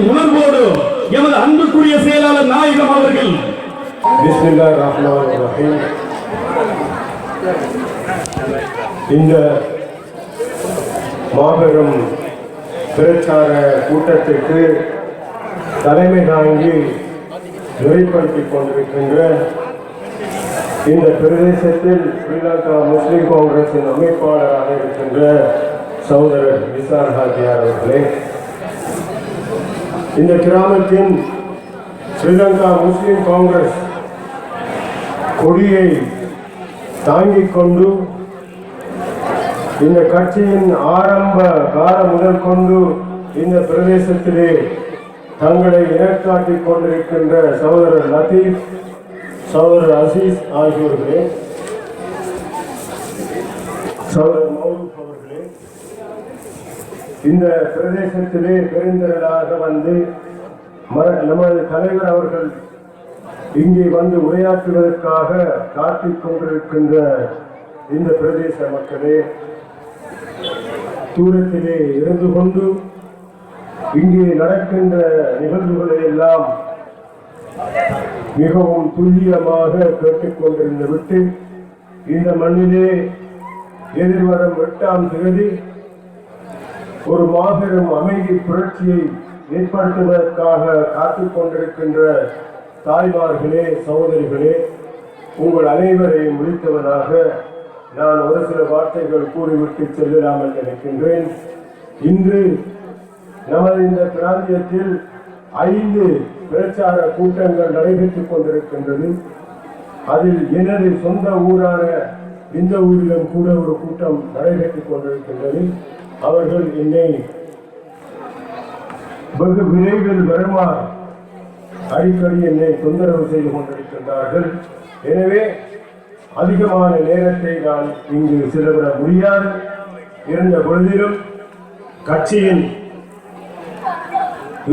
உணர்வோடு எமது அன்புக்குரிய செயலாளர் நாயகம் அவர்கள் பிஸ்மில்லாஹிர் ரஹ்மானிர் ரஹீம். இந்த மாபெரும் பிரச்சார கூட்டத்திற்கு தலைமை தாங்கி நிறைப்படுத்திக் கொண்டிருக்கின்ற இந்த பிரதேசத்தில் ஸ்ரீலங்கா முஸ்லிம் காங்கிரசின் அமைப்பாளராக இருக்கின்ற சகோதரர் நிசார் ஹாஜியார் அவர்களே, இந்த கிராமத்தின் ஸ்ரீலங்கா முஸ்லிம் காங்கிரஸ் கொடியை தாங்கிக் கொண்டு இந்த கட்சியின் ஆரம்ப காலம் முதல் கொண்டு இந்த பிரதேசத்திலே தங்களை இனக்காட்டிக் கொண்டிருக்கின்ற சகோதரர் லத்தீப், சகோதரர் அசீஸ் ஆகியோர்களே, சகோதரர் மௌரூப் அவர்களே, இந்த பிரதேசத்திலே பெருந்திரளாக வந்து நமது தலைவர் அவர்கள் இங்கே வந்து உரையாற்றுவதற்காக காட்டிக் கொண்டிருக்கின்ற இந்த பிரதேச மக்களே, தூரத்திலே இருந்து கொண்டு இங்கே நடக்கின்ற நிகழ்வுகளை எல்லாம் மிகவும் துல்லியமாக கேட்டுக்கொண்டிருந்த விட்டு இந்த மண்ணிலே எதிர்வரும் 8ஆம் தேதி ஒரு மாபெரும் அமைதி புரட்சியை ஏற்படுத்துவதற்காக காத்துக் கொண்டிருக்கின்ற தாய்மார்களே, சகோதரிகளே, உங்கள் அனைவரையும் முடித்தவனாக நான் ஒரு சில வார்த்தைகள் கூறிவிட்டு செல்லலாம் என்று நினைக்கின்றேன். இன்று நமது இந்த பிராந்தியத்தில் 5 பிரச்சார கூட்டங்கள் நடைபெற்றுக் கொண்டிருக்கின்றது. அதில் எனது சொந்த ஊரான இந்த ஊரிலும் கூட ஒரு கூட்டம் நடைபெற்றுக் கொண்டிருக்கின்றது. அவர்கள் என்னை வெகு விரைவில் வருமாறு அடிக்கடி என்னை தொந்தரவு செய்து கொண்டிருக்கின்றார்கள். எனவே அதிகமான நேரத்தை நான் இங்கு செலவிட முடியாது. இருந்த பொழுதிலும் கட்சியின்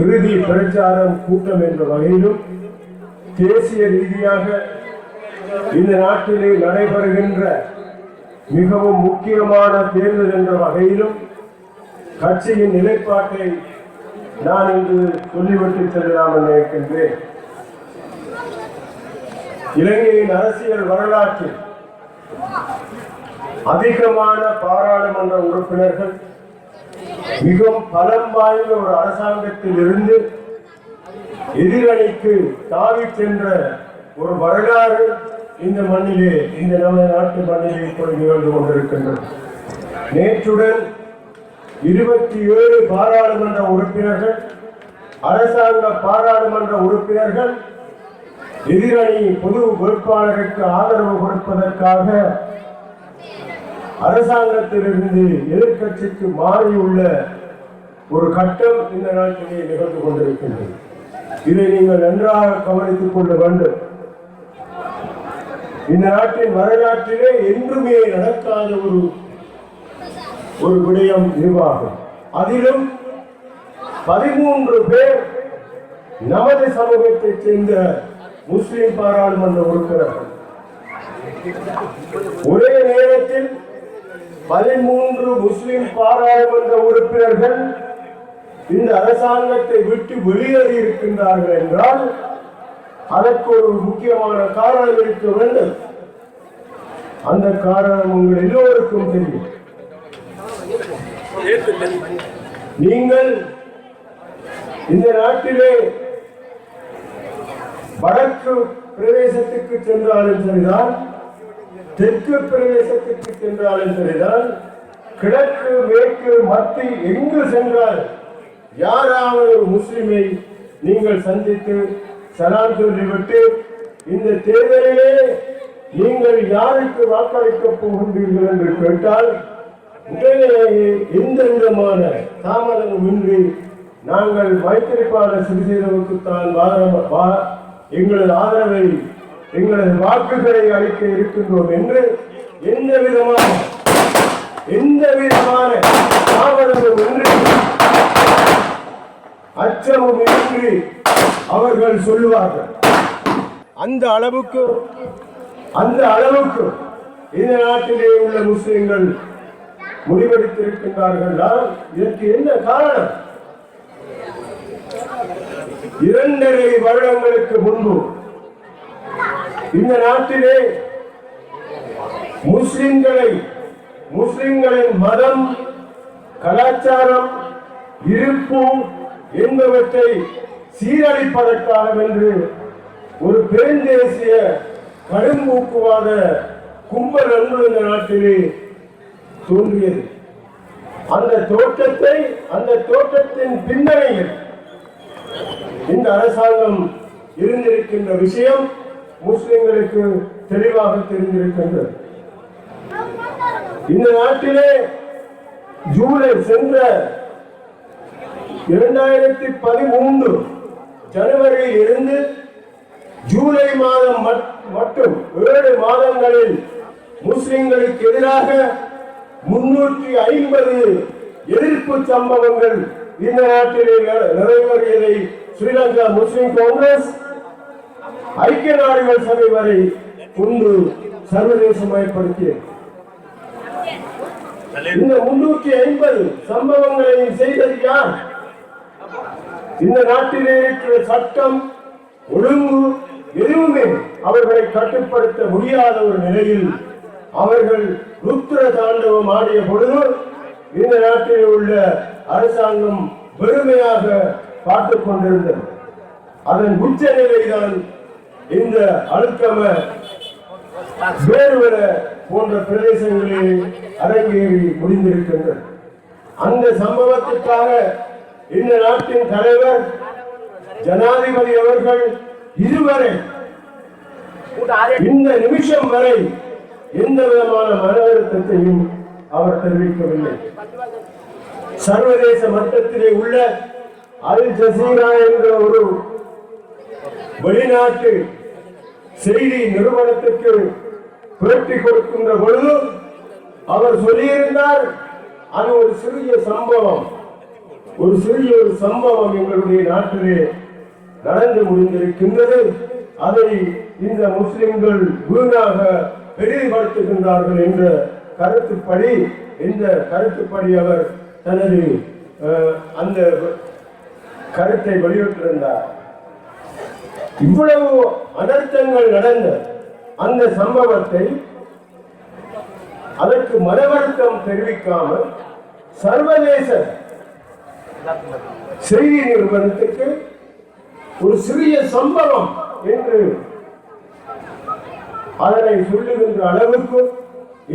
இறுதி பிரச்சாரம் கூட்டம் என்ற வகையிலும் தேசிய ரீதியாக இந்த நாட்டிலே நடைபெறுகின்ற மிகவும் முக்கியமான தேர்தல் என்ற வகையிலும் கட்சியின் நிலைப்பாட்டை நான் இன்று சொல்லிவிட்டு செல்லலாம் என்று நினைக்கின்றேன். இலங்கையின் அரசியல் வரலாற்றில் அதிகமான பாராளுமன்ற உறுப்பினர்கள் மிகவும் பலம் வாய்ந்த ஒரு அரசாங்கத்தில் இருந்து எதிரணிக்கு தாவி சென்ற ஒரு வரலாறு இந்த மண்ணிலே, இந்த நமது நாட்டு மண்ணிலே இப்போது நிகழ்ந்து கொண்டிருக்கின்றது. நேற்றுடன் 27 பாராளுமன்ற உறுப்பினர்கள், அரசாங்க பாராளுமன்ற உறுப்பினர்கள் எதிரணி பொது வேட்பாளருக்கு ஆதரவு கொடுப்பதற்காக அரசாங்கத்திலிருந்து எதிர்கட்சிக்கு மாறியுள்ள ஒரு கட்டம் இந்த நாட்டிலே நிகழ்ந்து கொண்டிருக்கின்றது. இதை நீங்கள் நன்றாக கவனித்துக் கொள்ள வேண்டும். இந்த நாட்டின் வரலாற்றிலே என்றுமே நடக்காத ஒரு விடயம் நிர்வாகம். அதிலும் 13 பேர் நமது சமூகத்தைச் சேர்ந்த முஸ்லிம் பாராளுமன்ற உறுப்பினர்கள். ஒரே நேரத்தில் 13 முஸ்லிம் பாராளுமன்ற உறுப்பினர்கள் இந்த அரசாங்கத்தை விட்டு வெளியேறி இருக்கின்றார்கள் என்றால் அதற்கு ஒரு முக்கியமான காரணம் இருக்க வேண்டும். அந்த காரணம் உங்கள் எல்லோருக்கும் தெரியும். நீங்கள் இந்த நாட்டிலே வடக்கு பிரதேசத்துக்கு சென்றாலும் சரிதான், தெற்கு பிரதேசத்துக்கு சென்றாலும் சரிதான், கிழக்கு மேற்கு மத்திய எங்கு சென்றால் யாராவது ஒரு முஸ்லிமை நீங்கள் சந்தித்து சலாம் சொல்லிவிட்டு இந்த தேர்தலிலே நீங்கள் யாருக்கு வாக்களிக்கப் போகின்றீர்கள் என்று கேட்டால் உடனேயே எந்த விதமான தாமதமுமின்றி நாங்கள் மைத்திரிபால சிறிசேனவுக்குத்தான் எங்களது ஆதரவை, எங்களது வாக்குகளை அளிக்க இருக்கின்றோம் என்று எந்த விதமான தாமதமுமின்றி அச்சமுமின்றி அவர்கள் சொல்லுவார்கள். அந்த அளவுக்கு இந்த நாட்டிலே உள்ள முஸ்லிம்கள் முடிவெடுத்திருக்கின்றார்கள். இதற்கு என்ன காரணம்? 2.5 வருடங்களுக்கு முன்பு இந்த நாட்டிலே முஸ்லிம்களின் மதம், கலாச்சாரம், இருப்பு என்பவற்றை சீரழிப்பதற்காக என்று ஒரு பெருந்தேசிய கடும்பூக்குவாத கும்பல் ஒன்று இந்த நாட்டிலே தோன்றியது. அந்த தோற்றத்தின் பின்னணியில் இந்த அரசாங்கம் இருந்திருக்கின்ற விஷயம் முஸ்லிம்களுக்கு தெளிவாக தெரிந்திருக்கின்றது. இந்த நாட்டிலே சென்ற 2013 ஜனவரியில் இருந்து ஜூலை மாதம் மட்டும் 7 மாதங்களில் முஸ்லிம்களுக்கு எதிராக 350 எதிர்ப்பு சம்பவங்கள் இந்த நாட்டிலே நிறைவேறியதை ஸ்ரீலங்கா முஸ்லிம் காங்கிரஸ் ஐக்கிய நாடுகள் சபை வரை கொண்டு சர்வதேசமயப்படுத்தியது. இந்த 350 சம்பவங்களையும் செய்தது யார்? இந்த நாட்டிலே இருக்கிற சட்டம் ஒழுங்கு எதுவுமே அவர்களை கட்டுப்படுத்த முடியாத ஒரு நிலையில் அவர்கள் ருத்ர தாண்டவம் ஆடிய பொழுது இந்த நாட்டில் உள்ள அரசாங்கம் பெருமையாக பார்த்துக் கொண்டிருந்தது. அதன் உச்ச நிலைதான் இந்த அழுத்தம வேறுவர போன்ற பிரதேசங்களில் அரங்கேறி முடிந்திருக்கின்றது. அந்த சம்பவத்திற்காக இந்த நாட்டின் தலைவர் ஜனாதிபதி அவர்கள் இதுவரை இந்த நிமிஷம் வரை எந்த விதமான மன அழுத்தத்தையும் அவர் தெரிவிக்கவில்லை. சர்வதேச மட்டத்திலே உள்ள அல் ஜசீரா என்ற ஒரு வெளிநாட்டு செய்தி நிறுவனத்திற்கு பேட்டி கொடுக்கின்ற பொழுது அவர் சொல்லியிருந்தார், அது ஒரு சிறிய சம்பவம் எங்களுடைய நாட்டிலே நடந்து முடிந்திருக்கின்றது. அதை இந்த முஸ்லிம்கள் வீணாக பெரிதுபடுத்துகின்றார்கள் என்ற கருத்துப்படி அவர் தனது அந்த கருத்தை வெளியிட்டிருந்தார். இவ்வளவு அனர்த்தங்கள் நடந்த அந்த சம்பவத்தை அதற்கு மனவருத்தம் தெரிவிக்காமல் சர்வதேச செய்தி நிறுவனத்துக்கு ஒரு சிறிய சம்பவம் என்று அதனை சொல்லுகின்ற அளவுக்கு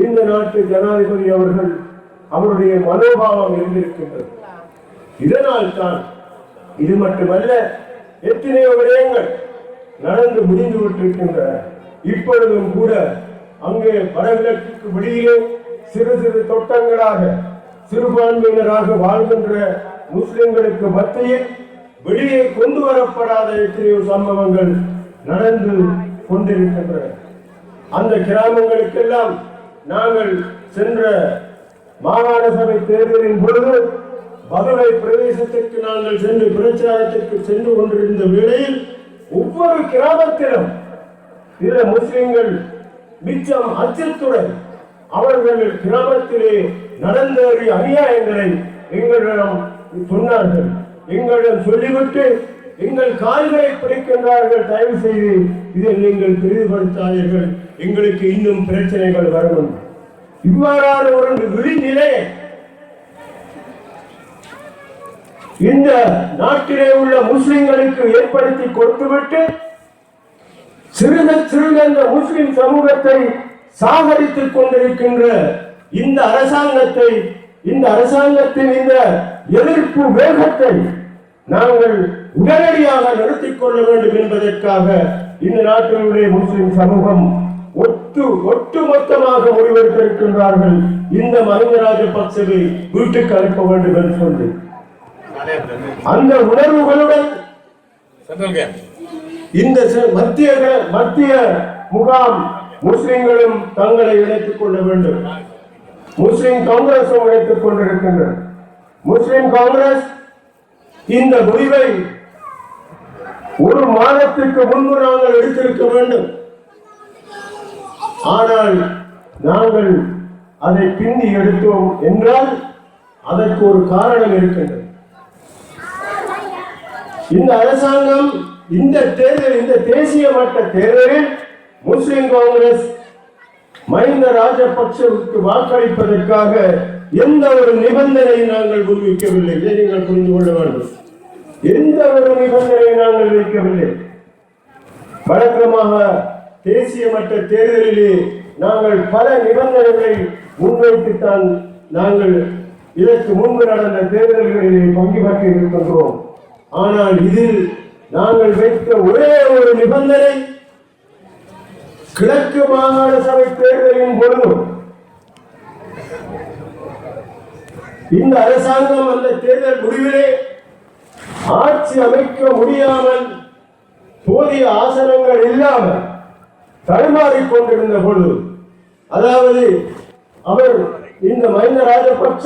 இந்த நாட்டு ஜனாதிபதி அவருடைய மனோபாவம் இருந்திருக்கின்றது. இதனால் தான் இது மட்டுமல்ல, எத்தனையோ விடயங்கள் நடந்து முடிந்து விட்டிருக்கின்றன. இப்பொழுதும் கூட அங்கே வடகிழக்கு வெளியிலே சிறு சிறு தொட்டங்களாக சிறுபான்மையினராக வாழ்கின்ற முஸ்லிம்களுக்கு மத்தியில் வெளியே கொண்டு வரப்படாத எத்தனையோ சம்பவங்கள் நடந்து கொண்டிருக்கின்றன. அந்த கிராமங்களுக்கெல்லாம் நாங்கள் சென்ற மாகாண சபை தேர்தலின் பொழுது பதுளை பிரதேசத்திற்கு நாங்கள் சென்று பிரச்சாரத்திற்கு சென்று கொண்டிருந்த வேளையில் ஒவ்வொரு கிராமத்திலும் சில முஸ்லிம்கள் மிச்சம் அச்சத்துடன் அவர்கள் கிராமத்திலே நடந்தேறிய அநியாயங்களை எங்களிடம் சொன்னார்கள். எங்களிடம் சொல்லிவிட்டு எங்கள் கால்களை பிடிக்கின்றார்கள், தயவு செய்து இதை நீங்கள் பெரிதுபடுத்தாதீர்கள், எங்களுக்கு இன்னும் பிரச்சனைகள் வரும். இவ்வாறான ஒரு விழிநிலையை இந்த நாட்டிலே உள்ள முஸ்லிம்களுக்கு ஏற்படுத்தி கொடுத்துவிட்டு சிறுக சிறுக இந்த முஸ்லிம் சமூகத்தை சாகரித்துக் கொண்டிருக்கின்ற இந்த அரசாங்கத்தின் இந்த எதிர்ப்பு வேகத்தை நாங்கள் உடனடியாக நிறுத்திக் கொள்ள வேண்டும் என்பதற்காக இந்த நாட்டினுடைய முஸ்லிம் சமூகம் ஒட்டுமொத்தமாக முடிவெடுத்திருக்கின்றார்கள். இந்த மஹிந்த ராஜபக்சவை வீட்டுக்கு அனுப்ப வேண்டும் என்று சொல்லி அந்த உணர்வுகளுடன் இந்த மத்திய முகாம் முஸ்லிம்களும் தங்களை இணைத்துக் கொள்ள வேண்டும். முஸ்லிம் காங்கிரசும் இணைத்துக் கொண்டிருக்கின்றனர். முஸ்லிம் காங்கிரஸ் இந்த முடிவை ஒரு மாதத்திற்கு முன்பு நாங்கள் எடுத்திருக்க வேண்டும். ஆனால் நாங்கள் அதை பிந்தி எடுத்தோம் என்றால் அதற்கு ஒரு காரணம் இருக்கின்றது. இந்த அரசாங்கம் இந்த தேர்தல், இந்த தேசிய மட்ட தேர்தலில் முஸ்லிம் காங்கிரஸ் மஹிந்த ராஜபக்சவுக்கு வாக்களிப்பதற்காக எந்த ஒரு நிபந்தனையை நாங்கள் முன்வைக்கவில்லை. இதை நீங்கள் புரிந்து கொள்ள வேண்டும். எந்த ஒரு நிபந்தனையை நாங்கள் வைக்கவில்லை. வழக்கமாக தேசிய மட்ட தேர்தலிலே நாங்கள் பல நிபந்தனைகளை முன்வைத்துத்தான் நாங்கள் இதற்கு முன்பு நடந்த தேர்தல்களிலே பங்கு பெற்று இருக்கின்றோம். ஆனால் இதில் நாங்கள் வைத்த ஒரே ஒரு நிபந்தனை, கிழக்கு மாகாண சபை தேர்தலின் பொழுது இந்த அரசாங்கம் அந்த தேர்தல் முடிவிலே ஆட்சி அமைக்க முடியாமல் போதிய ஆசனங்கள் இல்லாமல் தடுமாறிக் கொண்டிருந்த பொழுது, அதாவது அவர் இந்த மஹிந்த ராஜபக்ச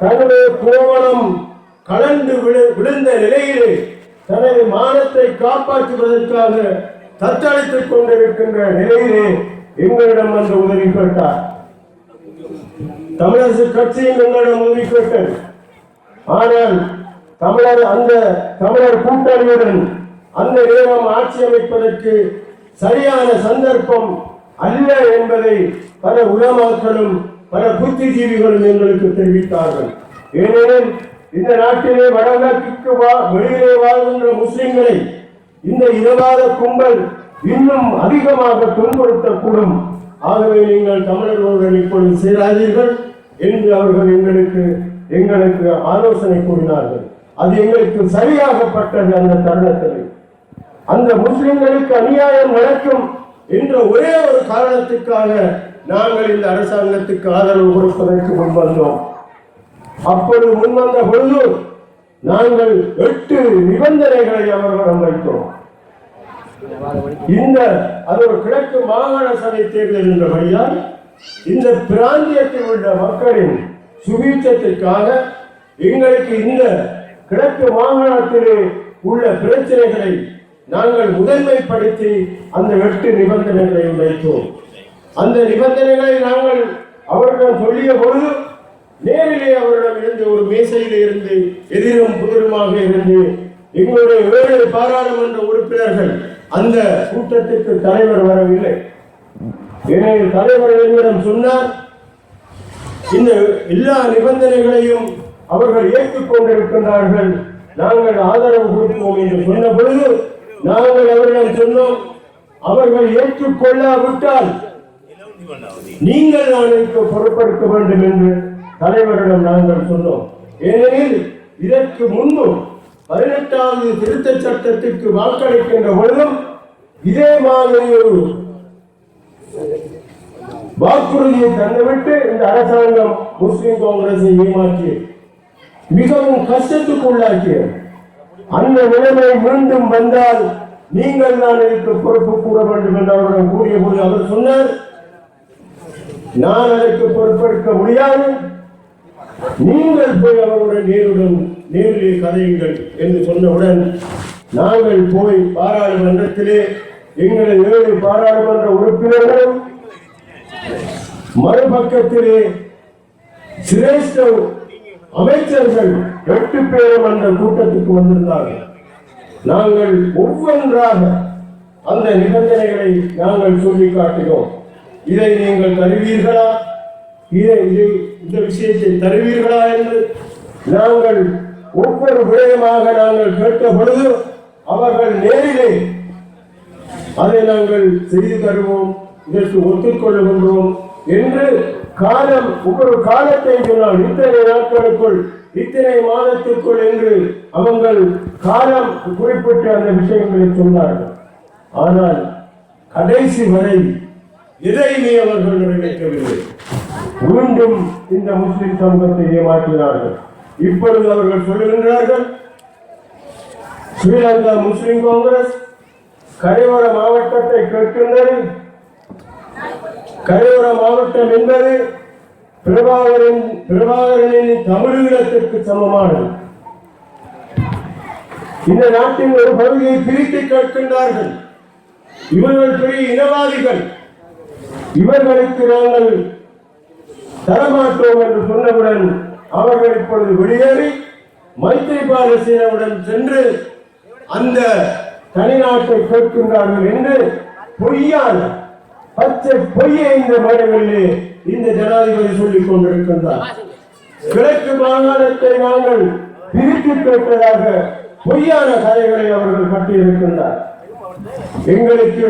தன்னுடைய கோவணம் கலந்து விழுந்த நிலையிலே தனது மானத்தை காப்பாற்றுவதற்காக தத்தளித்துக் கொண்டிருக்கின்ற நிலையிலே எங்களிடம் வந்து உதவி கேட்டார். தமிழரசு கட்சியும் எங்களிடம் உதவி கேட்டது. ஆனால் தமிழர் கூட்டணியுடன் அந்த நேரம் ஆட்சி அமைப்பதற்கு சரியான சந்தர்ப்பம் அல்ல என்பதை பல உலமாக்களும் பல புத்திஜீவிகளும் எங்களுக்கு தெரிவித்தார்கள். ஏனெனில் இந்த நாட்டிலே வடகிழக்கு வெளியிலே வாழ்கின்ற முஸ்லிம்களை இந்த இனவாத கும்பல் இன்னும் அதிகமாக துன்புறுத்தக்கூடும். ஆகவே நீங்கள் தமிழர்களுடன் இப்பொழுது சேராதீர்கள் என்று அவர்கள் எங்களுக்கு ஆலோசனை கூறினார்கள். அது எங்களுக்கு சரியாகப்பட்டது. அந்த தருணத்தில் அந்த முஸ்லிம்களுக்கு அநியாயம் நடக்கும் என்ற ஒரே ஒரு காரணத்துக்காக நாங்கள் இந்த அரசாங்கத்துக்கு ஆதரவு கொடுப்பதற்கு முன்வந்தோம். அப்பொழுது முன்வந்த பொழுது நாங்கள் 8 நிபந்தனைகளை அவர்களிடம் வைத்தோம். அது ஒரு கிழக்கு மாகாண சபை தேர்தல் என்றபடியால் இந்த பிராந்தியத்தில் உள்ள மக்களின் சுபீட்சத்திற்காக எங்களுக்கு இந்த கிழக்கு மாகாணத்திலே உள்ள பிரச்சனைகளை நாங்கள் முதன்மைப்படுத்தி அந்த 8 நிபந்தனைகளை வைத்தோம். அந்த நிபந்தனைகளை நாங்கள் அவர்களிடம் சொல்லிய பொழுது நேரிலே அவரிடம் இருந்து ஒரு மேசையில் இருந்து எதிரும் புதிருமாக இருந்து எங்களுடைய 7 பாராளுமன்ற உறுப்பினர்கள் அந்த கூட்டத்திற்கு தலைவர் வரவில்லை. எனவே தலைவர் என்னிடம் சொன்னார், இந்த எல்லா நிபந்தனைகளையும் அவர்கள் ஏற்றுக்கொண்டிருக்கின்றார்கள், நாங்கள் ஆதரவு கொடுப்போம் என்று சொன்ன பொழுது நாங்கள் அவரிடம் சொன்னோம், அவர்கள் ஏற்றுக்கொள்ளாவிட்டால் நீங்கள் நாளைக்கு பொறுப்பெடுக்க வேண்டும் என்று தலைவரிடம் நாங்கள் சொன்னோம். ஏனெனில் இதற்கு முன்பு 18வது திருத்த சட்டத்திற்கு வாக்களிக்கின்ற பொழுதும் இதே மாதிரி ஒரு வாக்குறுதியை தந்துவிட்டு இந்த அரசாங்கம் முஸ்லிம் காங்கிரஸை ஏமாற்றி மிகவும் கஷ்டத்துக்கு உள்ளாக்கியது. அந்த நிலைமை மீண்டும் வந்தால் நீங்கள் தான் இதற்கு பொறுப்பு கூற வேண்டும் என்று அவரிடம் கூறிய போது அவர் சொன்னார், நான் அதற்கு பொறுப்பெடுக்க முடியாது, நீங்கள் போய் அவருடன் நேரிலே கதையுங்கள் என்று சொன்னவுடன் நாங்கள் போய் பாராளுமன்றத்திலே எங்களை 7 பாராளுமன்ற உறுப்பினர்களும் மறுபக்கத்திலே சிரேஷ்ட அமைச்சர்கள் 8 பேரும் அந்த கூட்டத்துக்கு வந்திருந்தார்கள். நாங்கள் ஒவ்வொன்றாக அந்த நிபந்தனைகளை நாங்கள் சொல்லி காட்டினோம். இதை நீங்கள் தருவீர்களா, இந்த விஷயத்தை தருவீர்களா என்று நாங்கள் ஒவ்வொரு விடயமாக நாங்கள் கேட்ட பொழுது அவர்கள் நேரிலே அதை நாங்கள் செய்து தருவோம், இதற்கு ஒத்துக்கொள்ளுகின்றோம் என்று காலம் ஒவ்வொரு காலத்தை சொன்னால் இத்தனை நாட்களுக்குள் இத்தனை மாதத்திற்குள் என்று அவங்கள் காலம் குறிப்பிட்ட அந்த விஷயங்களை சொன்னார்கள். ஆனால் கடைசி வரை எதையுமே அவர்கள் நிறைவேற்றவில்லை. மீண்டும் இந்த முஸ்லிம் சமூகத்தை ஏமாற்றினார்கள். இப்பொழுது அவர்கள் சொல்லுகின்றார்கள், ஸ்ரீலங்கா முஸ்லிம் காங்கிரஸ் கரையோர மாவட்டத்தை கேட்கின்றது. கரையோர மாவட்டம் என்பது பிரபாகரனின் தமிழீழத்திற்கு சமமானது. இந்த நாட்டின் ஒரு பகுதியை பிரித்து கேட்கின்றார்கள். இவர்கள் பெரிய இனவாதிகள், இவர்களுக்கு நாங்கள் தரமாட்டோம் என்று சொன்னவுடன் அவர்கள் இப்பொழுது வெளியேறி மைத்ரிபால சேனவுடன் சென்று அந்த தனிநாட்டை கேட்கின்றார்கள் என்று பொய்யான பச்சை பொய்யை இந்த மேடைகளிலே இந்த ஜனாதிபதி சொல்லிக் கொண்டிருக்கின்றார். கிழக்கு மாகாணத்தை நாங்கள் பிரித்து கேட்டதாக பொய்யான கதைகளை அவர்கள் கட்டியிருக்கின்றார். எங்களுக்கு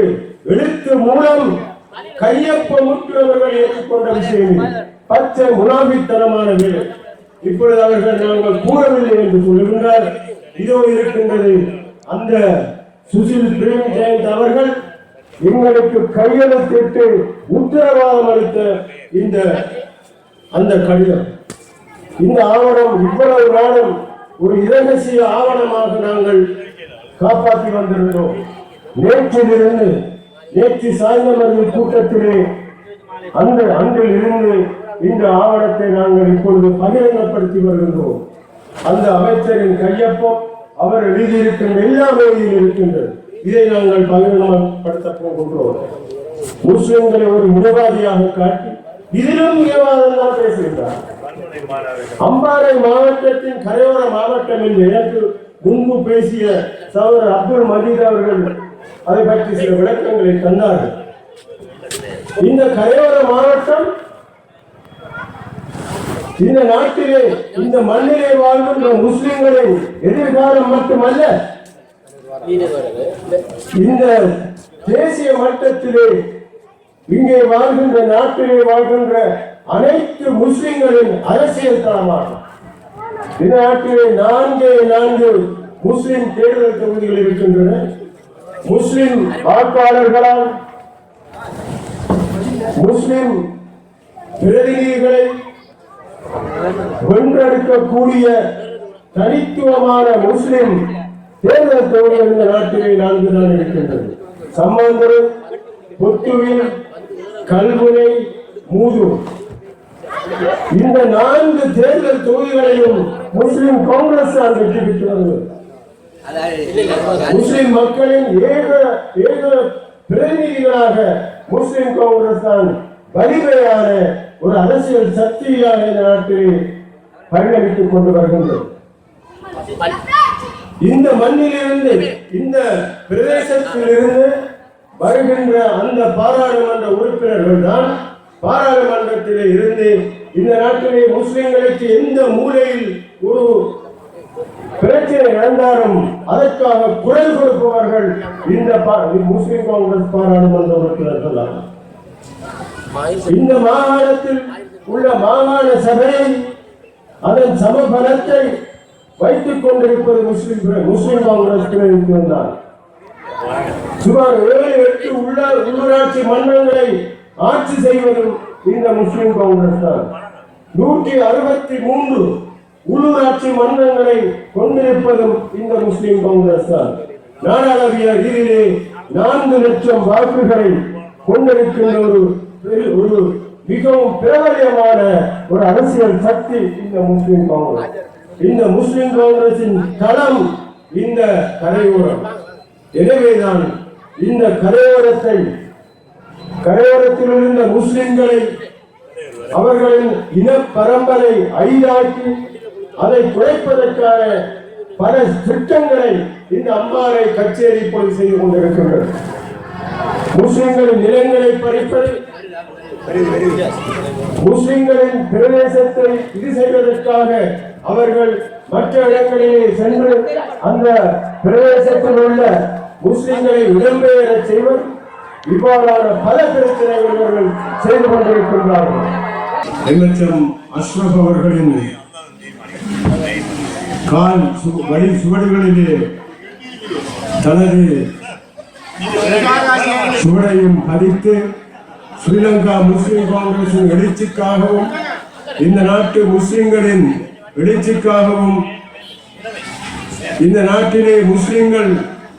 எழுத்து மூலம் கையொப்பமுற்று அவர்கள் ஏற்றுக்கொண்ட விஷயம் பச்சை முனாபித்தனமான வேலை. இப்பொழுது அவர்கள் நாங்கள் கூறவில்லை என்று சொல்லுகின்றார். இதோ இருக்கின்றது அந்த சுசில் பிரேமஜெயந்த் அவர்கள் எங்களுக்கு கையெழுத்திட்டு உத்தரவாதம் அளித்த இந்த அந்த கடிதம், இந்த ஆவணம் இவ்வளவு நாளும் ஒரு இரகசிய ஆவணமாக நாங்கள் காப்பாற்றி வந்திருந்தோம். நேற்று சாய்ந்தமர்வு கூட்டத்திலே அன்றில் இருந்து இந்த ஆவணத்தை நாங்கள் இப்பொழுது பகிரங்கப்படுத்தி வருகின்றோம். அந்த அமைச்சரின் கையொப்பம் அவர் எழுதியிருக்கின்ற எல்லா வேலையில் இருக்கின்றது. இதை நாங்கள் பகிரங்கப்படுத்த போகின்றோம். முஸ்லிம்களை ஒரு மிதவாதியாக காட்டி இதிலும் மிதவாதம் தான் பேசுகின்றார். அம்பாறை மாவட்டத்தின் கரையோர மாவட்டம் என்று எனக்கு முன்பு பேசிய சகோதரர் அப்துல் மஜீத் அவர்கள் அதை பற்றி சில விளக்கங்களை தந்தார்கள். இந்த கரையோர மாவட்டம் இந்த நாட்டிலே இந்த மண்ணிலே வாழ்கின்ற முஸ்லிம்களின் எதிர்காலம் மட்டுமல்ல, இந்த தேசிய மட்டத்திலே இங்கே வாழ்கின்ற நாட்டிலே வாழ்கின்ற அனைத்து முஸ்லிம்களின் அரசியல் தளமாகும். இந்த நாட்டிலே 4 முஸ்லிம் தேர்தல் தொகுதிகள் இருக்கின்றன. முஸ்லிம் வாக்காளர்களால் முஸ்லிம் பிரதிநிதிகளை வென்றெடுக்கக்கூடிய தனித்துவமான முஸ்லிம் தேர்தல் தொகுதிகள் இந்த நாட்டிலே 4 தான் இருக்கின்றது. சம்பந்தர், பொத்துவில், கல்முனை, மூதூர். இந்த 4 தேர்தல் தொகுதிகளையும் முஸ்லிம் காங்கிரஸ் வெற்றி பெற்று வருகிறது. முஸ்லிம் மக்களின் ஏக பிரதிநிதிகளாக முஸ்லிம் காங்கிரஸ் தான் வலிமையான ஒரு அரசியல் சக்தியாக இந்த நாட்டில் பரிணமித்துக் கொண்டு வருகின்றது. இந்த மண்ணிலிருந்து இந்த பிரதேசத்திலிருந்து வருகின்ற அந்த பாராளுமன்ற உறுப்பினர்கள் தான் பாராளுமன்றத்திலே இருந்து இந்த நாட்டிலே முஸ்லிம்களுக்கு எந்த மூலையில் ஒரு பிரச்சனை நடந்தாலும் அதற்காக குரல் கொடுப்பவர்கள் இந்த முஸ்லிம் காங்கிரஸ் பாராளுமன்ற உறுப்பினர்கள். இந்த மாகாணத்தில் உள்ள மாகாண சபையை அதன் சமபலத்தை வைத்துக் கொண்டிருப்பது முஸ்லிம் காங்கிரஸ் இருந்தார். சுமார் 7-8 உள்ளூராட்சி மன்றங்களை ஆட்சி செய்வதும் இந்த முஸ்லிம் காங்கிரஸ் தான். 163 உள்ளூராட்சி மன்றங்களை கொண்டிருப்பதும் இந்த முஸ்லிம் காங்கிரஸ் தான். நாடாளுமன்ற ரீதியிலே 4 லட்சம் வாக்குகளை கொண்டிருக்கின்ற ஒரு மிகவும் பிரபலமான ஒரு அரசியல் சக்தி இந்த முஸ்லிம் காங்கிரஸ். இந்த முஸ்லிம் காங்கிரசின் தளம் இந்த கரையோரம். எனவேதான் இந்த கரையோரத்தில் இருந்த முஸ்லிம்களை அவர்களின் இன பரம்பரை ஐதாக்கி அதை குறைப்பதற்கான பல திட்டங்களை இந்த அம்பாறை கச்சேரி போய் செய்து கொண்டிருக்கின்றனர். முஸ்லிம்களின் நிலங்களை பறிப்பது, முஸ்லிம்களின் பிரதேசத்தை இது செய்வதற்காக அவர்கள் மற்ற இடங்களிலே சென்று அந்த பிரதேசத்தில் உள்ள முஸ்லிம்களை இடம்பெயர செய்வது, இவ்வாறான பல பிரச்சனைகள் இவர்கள் செய்து கொண்டிருக்கின்றார்கள். எம்எச்எம் அஷ்ரப் அவர்களின் கால் வழி சுவடுகளிலே தனது சுவடையும் பதித்து ஸ்ரீலங்கா முஸ்லிம் காங்கிரசின் எழுச்சிக்காகவும் இந்த நாட்டு முஸ்லிம்களின் எழுச்சிக்காகவும் இந்த நாட்டிலே முஸ்லிம்கள்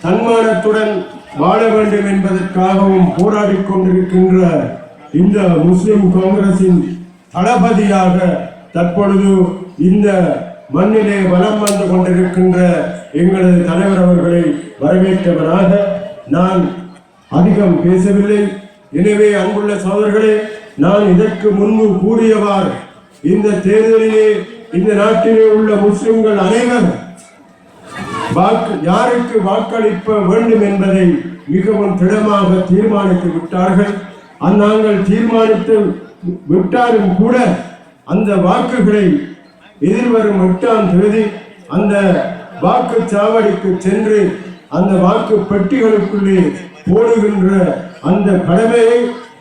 தன்மானத்துடன் வாழ வேண்டும் என்பதற்காகவும் போராடி கொண்டிருக்கின்ற இந்த முஸ்லிம் காங்கிரசின் தளபதியாக தற்பொழுது இந்த மண்ணிலே வலம் வந்து கொண்டிருக்கின்ற எங்களது தலைவர் அவர்களை வரவேற்றவராக நான் அதிகம் பேசவில்லை. எனவே அன்புள்ள சகோதரர்களே, நான் இதற்கு முன்பு கூறியவாறு இந்த தேர்தலிலே இந்த நாட்டிலே உள்ள முஸ்லிம்கள் அனைவரும் யாருக்கு வாக்களிக்க வேண்டும் என்பதை மிகவும் திடமாக தீர்மானித்து விட்டார்கள். நாங்கள் தீர்மானித்து விட்டாலும் கூட அந்த வாக்குகளை எதிர்வரும் 8ஆம் தேதி அந்த வாக்குச்சாவடிக்கு சென்று அந்த வாக்கு பெட்டிகளுக்குள்ளே போடுகின்ற அந்த கடமையை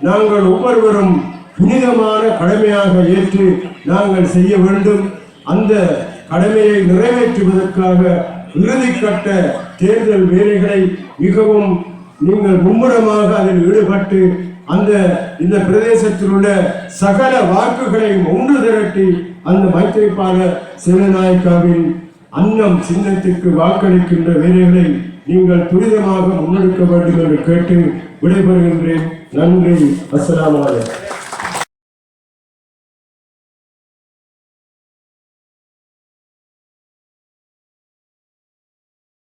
நாங்கள் ஒவ்வொருவரும் புனிதமான கடமையாக ஏற்று நாங்கள் செய்ய வேண்டும். அந்த கடமையை நிறைவேற்றுவதற்காக இறுதிக்கட்ட தேர்தல் வேலைகளை மிகவும் நீங்கள் மும்முரமாக அதில் ஈடுபட்டு இந்த பிரதேசத்தில் உள்ள சகல வாக்குகளையும் ஒன்று திரட்டி அந்த மைத்திரிபால சேனநாயக்காவின் அன்னம் சின்னத்திற்கு வாக்களிக்கின்ற வேலைகளை நீங்கள் துரிதமாக முன்னெடுக்க வேண்டும் என்று கேட்டு விடைபெறுகின்றேன். நன்றி. அஸ்ஸலாமு அலைக்கும்.